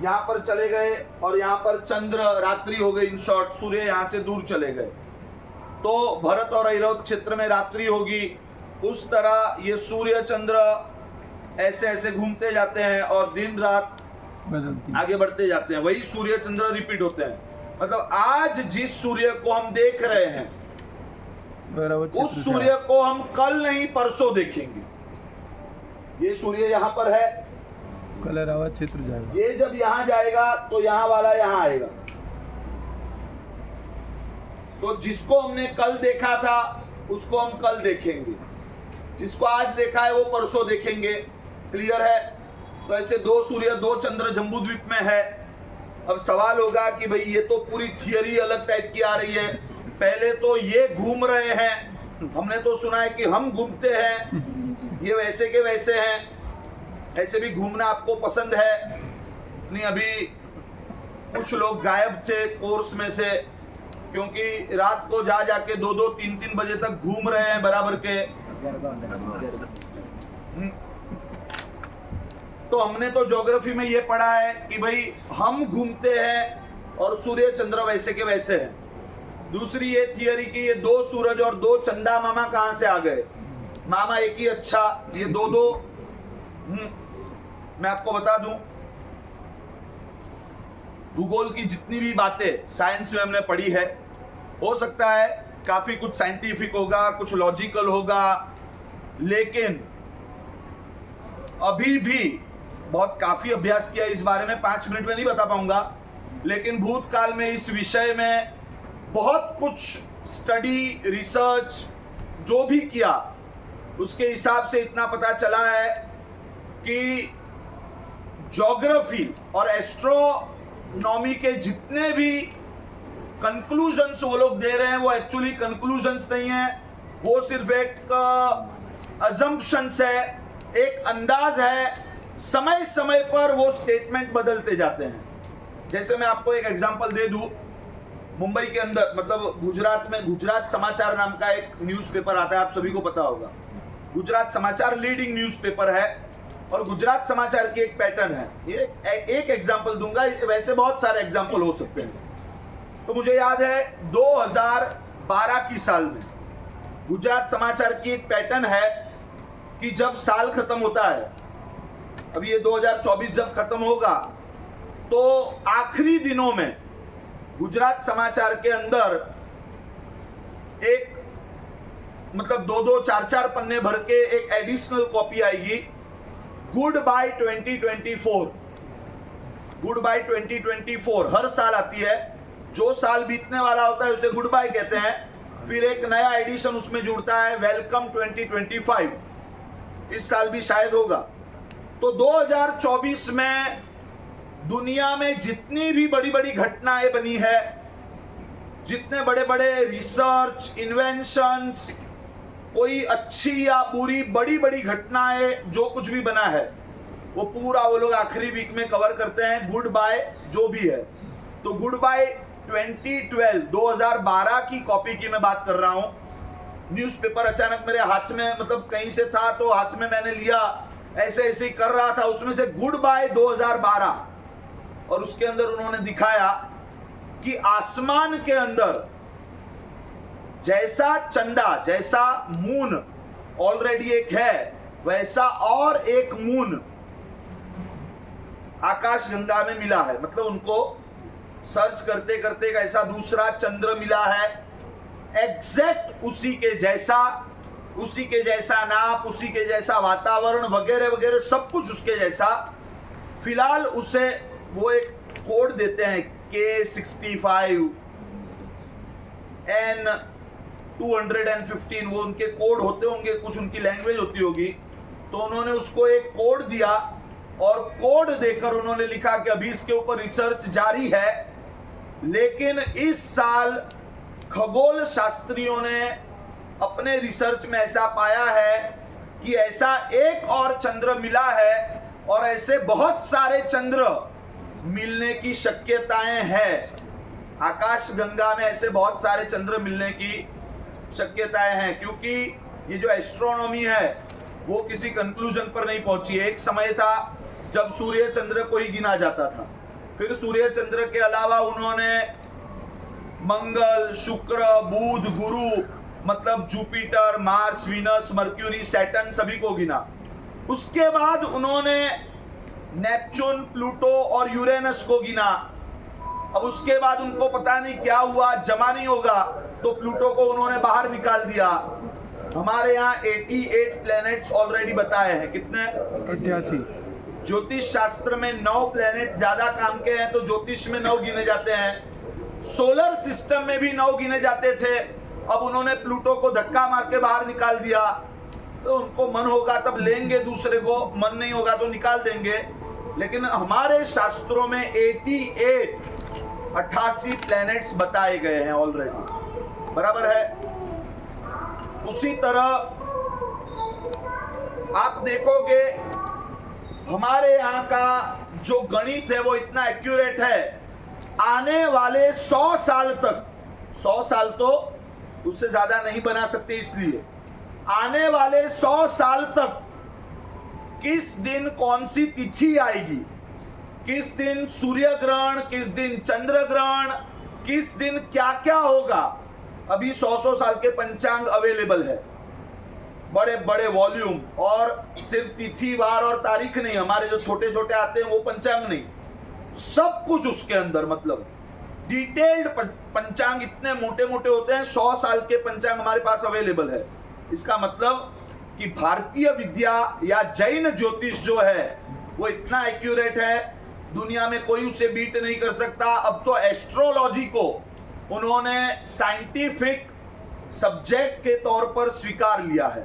यहाँ पर चले गए और यहाँ पर चंद्र रात्रि हो गई, इन शॉर्ट सूर्य यहाँ से दूर चले गए, तो भरत और ऐरावत क्षेत्र में रात्रि होगी। उस तरह ये सूर्य चंद्र ऐसे ऐसे घूमते जाते हैं और दिन रात आगे बढ़ते जाते हैं, वही सूर्य चंद्र रिपीट होते हैं। मतलब आज जिस सूर्य को हम देख रहे हैं उस सूर्य को हम कल नहीं परसों देखेंगे। ये सूर्य यहाँ पर है, कल ऐरावत क्षेत्र जाएगा, ये जब यहाँ जाएगा तो यहाँ वाला यहाँ आएगा। तो जिसको हमने कल देखा था उसको हम कल देखेंगे, जिसको आज देखा है वो परसों देखेंगे। क्लियर है? तो ऐसे दो सूर्य दो चंद्र जम्बूद्वीप में है। अब सवाल होगा कि भाई ये तो पूरी थियरी अलग टाइप की आ रही है, पहले तो ये घूम रहे हैं, हमने तो सुना है कि हम घूमते हैं, ये वैसे के वैसे हैं। ऐसे भी घूमना आपको पसंद है? नहीं, अभी कुछ लोग गायब थे कोर्स में से, क्योंकि रात को जा जाके 2-2, 3-3 बजे तक घूम रहे हैं बराबर के। तो हमने तो ज्योग्राफी में ये पढ़ा है कि भाई हम घूमते हैं और सूर्य चंद्र वैसे के वैसे हैं। दूसरी ये थियरी कि ये दो सूरज और दो चंदा मामा कहां से आ गए? मामा एक ही, अच्छा ये दो दो। मैं आपको बता दूं, भूगोल की जितनी भी बातें साइंस में हमने पढ़ी है, हो सकता है काफी कुछ साइंटिफिक होगा, कुछ लॉजिकल होगा, लेकिन अभी भी बहुत काफी अभ्यास किया इस बारे में, 5 मिनट में नहीं बता पाऊंगा, लेकिन भूतकाल में इस विषय में बहुत कुछ स्टडी रिसर्च जो भी किया उसके हिसाब से इतना पता चला है कि ज्योग्राफी और एस्ट्रोनॉमी के जितने भी कंक्लूजन्स वो लोग दे रहे हैं वो एक्चुअली कंक्लूजन्स नहीं है, वो सिर्फ एक अजम्पशंस है, एक अंदाज है। समय समय पर वो स्टेटमेंट बदलते जाते हैं। जैसे मैं आपको एक एग्जांपल दे दूं, मुंबई के अंदर मतलब गुजरात में गुजरात समाचार नाम का एक न्यूज़पेपर आता है, आप सभी को पता होगा। गुजरात समाचार लीडिंग न्यूज़पेपर है और गुजरात समाचार की एक पैटर्न है। ये एक एग्जांपल दूंगा, वैसे बहुत सारे एग्जांपल हो सकते हैं। तो मुझे याद है 2012 की साल में गुजरात समाचार की एक पैटर्न है कि जब साल खत्म होता है, अब ये 2024 जब खत्म होगा, तो आखिरी दिनों में गुजरात समाचार के अंदर एक मतलब 2-2, 4-4 पन्ने भर के एक एडिशनल कॉपी आएगी, गुड बाय 2024। गुड बाय 2024 हर साल आती है, जो साल बीतने वाला होता है उसे गुड बाय कहते हैं। फिर एक नया एडिशन उसमें जुड़ता है, वेलकम 2025, इस साल भी शायद होगा। तो 2024 में दुनिया में जितनी भी बड़ी बड़ी घटनाएं बनी है, जितने बड़े बड़े रिसर्च इन्वेंशंस, कोई अच्छी या बुरी बड़ी बड़ी घटनाएं, जो कुछ भी बना है वो पूरा वो लोग आखिरी वीक में कवर करते हैं, गुड बाय जो भी है। तो गुड बाय 2012 की कॉपी की मैं बात कर रहा हूं। न्यूज़पेपर अचानक मेरे हाथ में, मतलब कहीं से था तो हाथ में मैंने लिया, ऐसे ऐसे ही कर रहा था, उसमें से गुड बाय 2012, और उसके अंदर उन्होंने दिखाया कि आसमान के अंदर जैसा चंदा, जैसा मून ऑलरेडी एक है, वैसा और एक मून आकाशगंगा में मिला है। मतलब उनको सर्च करते करते एक ऐसा दूसरा चंद्र मिला है, एग्जैक्ट उसी के जैसा, उसी के जैसा नाप, उसी के जैसा वातावरण वगैरह वगैरह सब कुछ उसके जैसा। फिलहाल उसे वो एक कोड देते हैं K65 N215, वो उनके कोड होते होंगे, कुछ उनकी लैंग्वेज होती होगी। तो उन्होंने उसको एक कोड दिया और कोड देकर उन्होंने लिखा कि अभी इसके ऊपर रिसर्च जारी है, लेकिन इस साल खगोल शास्त्रियों ने अपने रिसर्च में ऐसा पाया है कि ऐसा एक और चंद्र मिला है और ऐसे बहुत सारे चंद्र मिलने की शक्यताएं हैं। आकाशगंगा में ऐसे बहुत सारे चंद्र मिलने की शक्यताएं हैं, क्योंकि ये जो एस्ट्रोनॉमी है वो किसी कंक्लूजन पर नहीं पहुंची है। एक समय था जब सूर्य चंद्र को ही गिना जाता था, फिर सूर्य चंद्र के अलावा उन्होंने मंगल, शुक्र, बुध, गुरु मतलब Jupiter, Mars, Venus, mercury, Saturn सभी को गिना। उसके बाद उन्होंने नेपच्यून, प्लूटो और यूरेनस को गिना। अब उसके बाद उनको पता नहीं क्या हुआ, जमा नहीं होगा, तो प्लूटो को उन्होंने बाहर निकाल दिया। हमारे यहाँ 88 प्लैनेट्स ऑलरेडी बताए हैं। कितने? 88। ज्योतिष शास्त्र में 9 प्लैनेट ज्यादा काम के हैं, तो ज्योतिष में 9 गिने जाते हैं। सोलर सिस्टम में भी 9 गिने जाते थे। अब उन्होंने प्लूटो को धक्का मार के बाहर निकाल दिया। तो उनको मन होगा तब लेंगे दूसरे को, मन नहीं होगा तो निकाल देंगे। लेकिन हमारे शास्त्रों में 88 प्लैनेट्स बताए गए हैं ऑलरेडी। बराबर है। उसी तरह आप देखोगे हमारे यहाँ का जो गणित है वो इतना एक्यूरेट है, आने वाले 100 साल तक, 100 साल तो उससे ज्यादा नहीं बना सकते, इसलिए आने वाले 100 साल तक किस दिन कौन सी तिथि आएगी, किस दिन सूर्य ग्रहण, किस दिन चंद्र ग्रहण, किस दिन क्या क्या होगा, अभी 100 साल के पंचांग अवेलेबल है, बड़े बड़े वॉल्यूम। और सिर्फ तिथि, वार और तारीख नहीं, हमारे जो छोटे छोटे आते हैं वो पंचांग नहीं, सब कुछ उसके अंदर, मतलब डिटेल्ड पंचांग इतने मोटे मोटे होते हैं। 100 साल के पंचांग हमारे पास अवेलेबल है। इसका मतलब कि भारतीय विद्या या जैन ज्योतिष जो है वो इतना एक्यूरेट है, दुनिया में कोई उसे बीट नहीं कर सकता। अब तो एस्ट्रोलॉजी को उन्होंने साइंटिफिक सब्जेक्ट के तौर पर स्वीकार लिया है।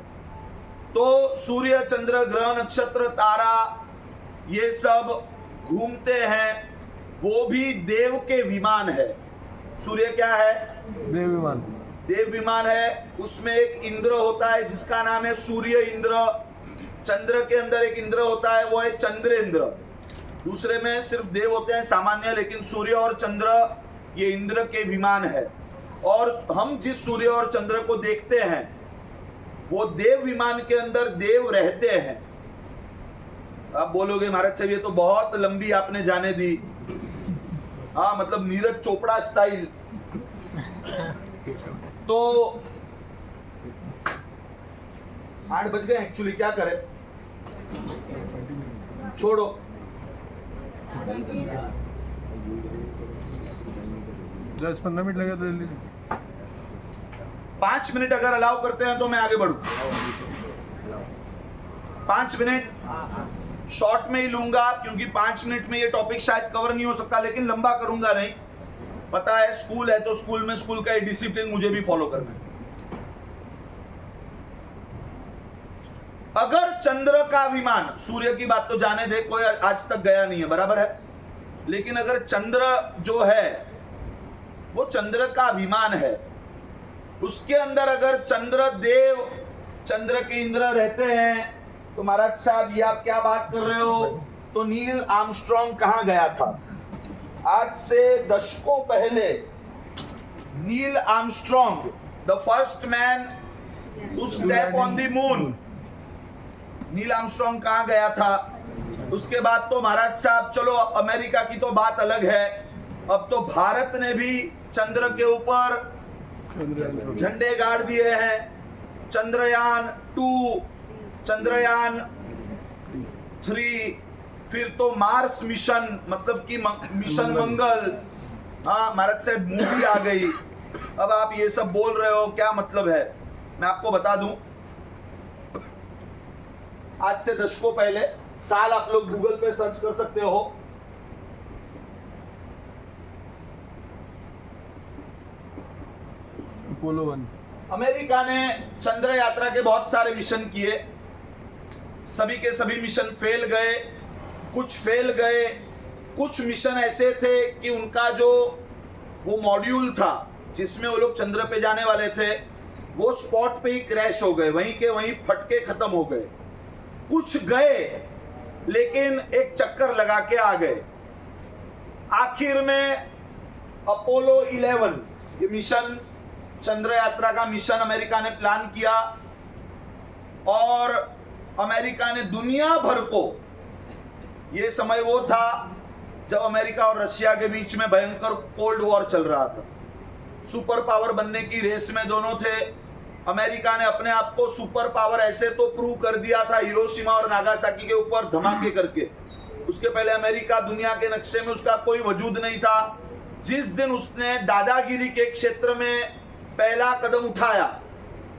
तो सूर्य, चंद्र, ग्रह, नक्षत्र, तारा ये सब घूमते हैं, वो भी देव के विमान है। सूर्य क्या है? देव विमान। देव विमान है। उसमें एक इंद्र होता है जिसका नाम है सूर्य इंद्र। चंद्र के अंदर एक इंद्र होता है, वो है चंद्रेंद्र। दूसरे में सिर्फ देव होते हैं सामान्य, लेकिन सूर्य और चंद्र ये इंद्र के विमान है। और हम जिस सूर्य और चंद्र को देखते हैं वो देव विमान के अंदर देव रहते हैं। आप बोलोगे महाराज साहब ये तो बहुत लंबी आपने जाने दी। हाँ, मतलब नीरज चोपड़ा स्टाइल। तो 8 बज गए एक्चुअली, क्या करें, छोड़ो। 10-15 मिनट लगे तो ले लीजिए। 5 मिनट अगर अलाउ करते हैं तो मैं आगे बढ़ूं। 5 मिनट शॉर्ट में ही लूंगा, क्योंकि 5 मिनट में ये टॉपिक शायद कवर नहीं हो सकता, लेकिन लंबा करूंगा नहीं। पता है स्कूल है तो स्कूल में स्कूल का डिसिप्लिन मुझे भी फॉलो करना है। अगर चंद्र का विमान, सूर्य की बात तो जाने दे, कोई आज तक गया नहीं है, बराबर है, लेकिन अगर चंद्र जो है वो चंद्र का विमान है, उसके अंदर अगर चंद्र देव, चंद्र के इंद्र रहते हैं, तो महाराज साहब ये आप क्या बात कर रहे हो? तो नील आर्मस्ट्रॉन्ग कहां गया था? आज से दशकों पहले Neil Armstrong, the first man to step on the moon, Neil Armstrong कहां गया था? उसके बाद तो महाराज साहब चलो अमेरिका की तो बात अलग है, अब तो भारत ने भी चंद्र के ऊपर झंडे गाड़ दिए हैं। चंद्रयान 2, चंद्रयान 3, फिर तो मार्स मिशन, मतलब कि मिशन मंगल। हाँ महाराज साहब मूवी आ गई। अब आप ये सब बोल रहे हो, क्या मतलब है? मैं आपको बता दूं, आज से दशकों पहले, साल आप लोग गूगल पे सर्च कर सकते हो, अपोलो 1। अमेरिका ने चंद्र यात्रा के बहुत सारे मिशन किए, सभी के सभी मिशन फेल गए, कुछ फेल गए, कुछ मिशन ऐसे थे कि उनका जो वो मॉड्यूल था जिसमें वो लोग चंद्र पे जाने वाले थे, वो स्पॉट पे ही क्रैश हो गए, वहीं के वहीं फटके खत्म हो गए। कुछ गए लेकिन एक चक्कर लगा के आ गए। आखिर में अपोलो 11 ये मिशन, चंद्र यात्रा का मिशन अमेरिका ने प्लान किया, और अमेरिका ने दुनिया भर को, ये समय वो था जब अमेरिका और रशिया के बीच में भयंकर कोल्ड वॉर चल रहा था, सुपर पावर बनने की रेस में दोनों थे। अमेरिका ने अपने आप को सुपर पावर ऐसे तो प्रूव कर दिया था हिरोशिमा और नागासाकी के ऊपर धमाके करके। उसके पहले अमेरिका दुनिया के नक्शे में उसका कोई वजूद नहीं था। जिस दिन उसने दादागिरी के क्षेत्र में पहला कदम उठाया,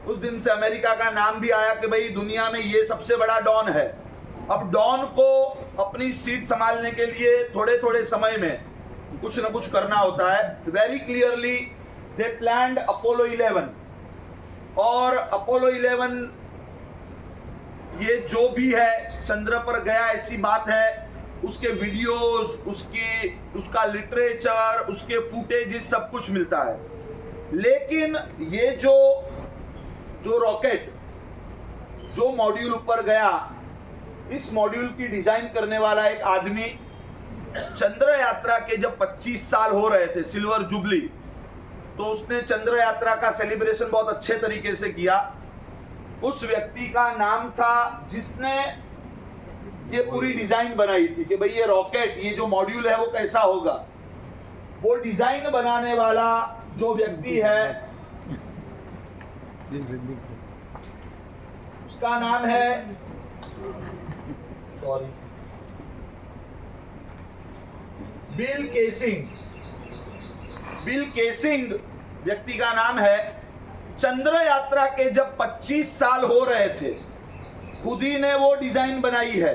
उस दिन से अमेरिका का नाम भी आया कि भाई दुनिया में ये सबसे बड़ा डॉन है। अब डॉन को अपनी सीट संभालने के लिए थोड़े थोड़े समय में कुछ न कुछ करना होता है। वेरी क्लियरली दे प्लान्ड अपोलो 11, और अपोलो 11 ये जो भी है चंद्र पर गया ऐसी बात है। उसके वीडियोस, उसका लिटरेचर, उसके फुटेजेस सब कुछ मिलता है। लेकिन ये जो रॉकेट, जो मॉड्यूल ऊपर गया, इस मॉड्यूल की डिजाइन करने वाला एक आदमी चंद्र यात्रा के जब 25 साल हो रहे थे, सिल्वर जुबली, तो उसने चंद्र यात्रा का सेलिब्रेशन बहुत अच्छे तरीके से किया। उस व्यक्ति का नाम था जिसने ये पूरी डिजाइन बनाई थी कि भाई ये रॉकेट, ये जो मॉड्यूल है वो कैसा होगा। वो डिजाइन बनाने वाला जो व्यक्ति है उसका नाम है, sorry, bill casing. Bill casing व्यक्ति का नाम है। चंद्र यात्रा के जब 25 साल हो रहे थे, खुद ही ने वो डिजाइन बनाई है।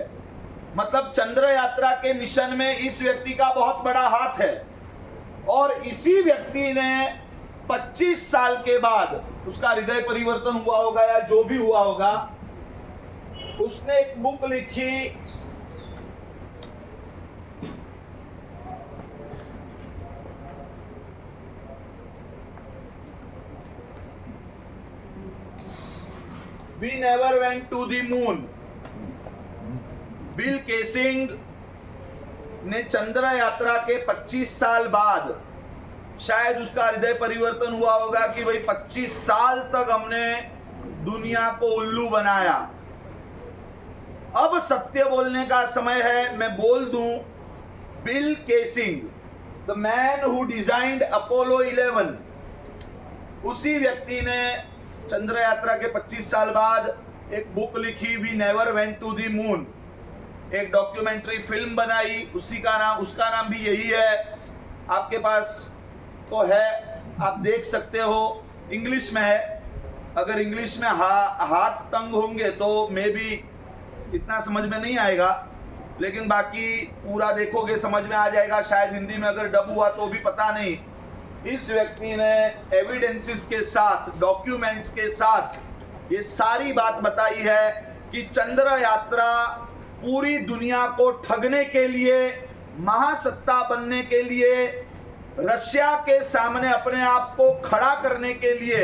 मतलब चंद्र यात्रा के मिशन में इस व्यक्ति का बहुत बड़ा हाथ है। और इसी व्यक्ति ने 25 साल के बाद, उसका हृदय परिवर्तन हुआ होगा या जो भी हुआ होगा, उसने एक बुक लिखी, We never went to the moon। Bill casing ने चंद्र यात्रा के 25 साल बाद शायद उसका हृदय परिवर्तन हुआ होगा कि भाई 25 साल तक हमने दुनिया को उल्लू बनाया, अब सत्य बोलने का समय है, मैं बोल दूं। Bill casing, the man who designed Apollo 11, उसी व्यक्ति ने चंद्र यात्रा के 25 साल बाद एक बुक लिखी, we never went to the moon. एक डॉक्यूमेंट्री फिल्म बनाई, उसका नाम भी यही है। आपके पास तो है, आप देख सकते हो, इंग्लिश में है। अगर इंग्लिश में हाथ तंग होंगे तो मे बी इतना समझ में नहीं आएगा, लेकिन बाकी पूरा देखोगे समझ में आ जाएगा। शायद हिंदी में अगर डब हुआ तो भी पता नहीं। इस व्यक्ति ने एविडेंसेस के साथ, डॉक्यूमेंट्स के साथ ये सारी बात बताई है कि चंद्र यात्रा पूरी दुनिया को ठगने के लिए, महासत्ता बनने के लिए, रशिया के सामने अपने आप को खड़ा करने के लिए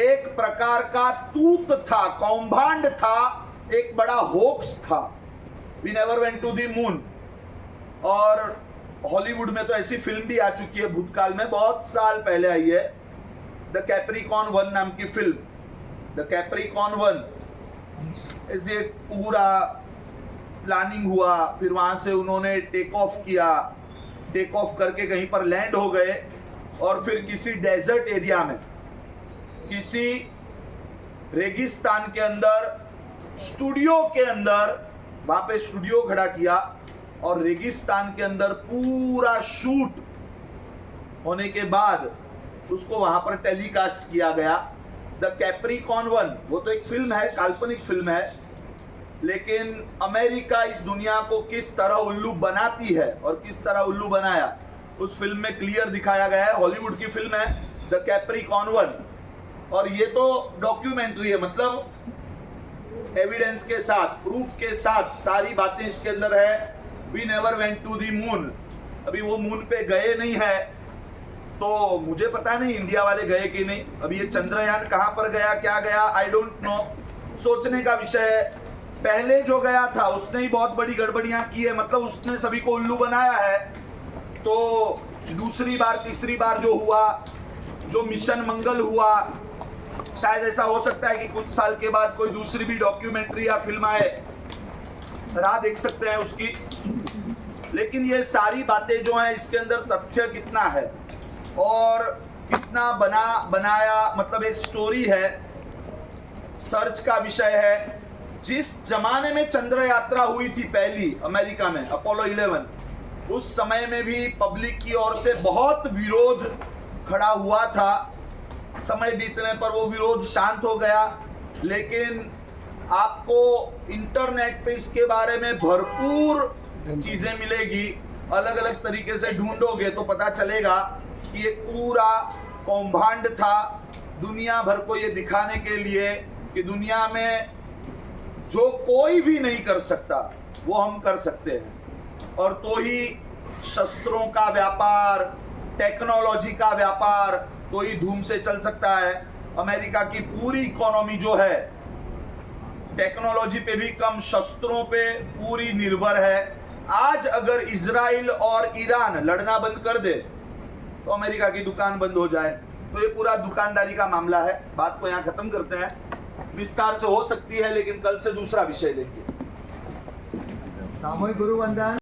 एक प्रकार का तूत था, कौभांड था, एक बड़ा होक्स था। We never went to the moon. और हॉलीवुड में तो ऐसी फिल्म भी आ चुकी है भूतकाल में, बहुत साल पहले आई है, द कैप्रिकॉन 1 नाम की फिल्म। द कैप्रिकॉन 1 ऐसे पूरा प्लानिंग हुआ, फिर वहां से उन्होंने टेक ऑफ किया, टेक ऑफ करके कहीं पर लैंड हो गए, और फिर किसी डेजर्ट एरिया में, किसी रेगिस्तान के अंदर, स्टूडियो के अंदर, वहां पे स्टूडियो खड़ा किया और रेगिस्तान के अंदर पूरा शूट होने के बाद उसको वहां पर टेलीकास्ट किया गया। द कैप्रिकॉन 1, वो तो एक फिल्म है, काल्पनिक फिल्म है, लेकिन अमेरिका इस दुनिया को किस तरह उल्लू बनाती है और किस तरह उल्लू बनाया, उस फिल्म में क्लियर दिखाया गया है। हॉलीवुड की फिल्म है द कैप्रिकॉन 1, और ये तो डॉक्यूमेंट्री है, मतलब एविडेंस के साथ, प्रूफ के साथ सारी बातें इसके अंदर है। We never went to the moon. अभी वो मून पे गए नहीं है, तो मुझे पता नहीं इंडिया वाले गए कि नहीं। अभी ये चंद्रयान कहां पर गया, क्या गया, आई डोंट नो, सोचने का विषय है। पहले जो गया था उसने ही बहुत बड़ी गड़बड़ियां की है, मतलब उसने सभी को उल्लू बनाया है। तो दूसरी बार, तीसरी बार जो हुआ, जो मिशन मंगल हुआ, शायद ऐसा हो सकता है कि कुछ साल के बाद कोई दूसरी भी डॉक्यूमेंट्री या फिल्म आए, राह देख सकते हैं उसकी। लेकिन ये सारी बातें जो हैं इसके अंदर तथ्य कितना है और कितना बनाया, मतलब एक स्टोरी है, सर्च का विषय है। जिस जमाने में चंद्र यात्रा हुई थी पहली अमेरिका में, अपोलो 11, उस समय में भी पब्लिक की ओर से बहुत विरोध खड़ा हुआ था। समय बीतने पर वो विरोध शांत हो गया, लेकिन आपको इंटरनेट पे इसके बारे में भरपूर चीजें मिलेगी। अलग अलग तरीके से ढूंढोगे तो पता चलेगा कि ये पूरा कौभांड था, दुनिया भर को ये दिखाने के लिए कि दुनिया में जो कोई भी नहीं कर सकता वो हम कर सकते हैं। और तो ही शस्त्रों का व्यापार, टेक्नोलॉजी का व्यापार तो ही धूम से चल सकता है। अमेरिका की पूरी इकोनॉमी जो है टेक्नोलॉजी पे भी कम, शस्त्रों पे पूरी निर्भर है। आज अगर इजराइल और ईरान लड़ना बंद कर दे तो अमेरिका की दुकान बंद हो जाए। तो ये पूरा दुकानदारी का मामला है। बात को यहाँ खत्म करते हैं, विस्तार से हो सकती है लेकिन कल से दूसरा विषय लेंगे। सामूहिक गुरु वंदन।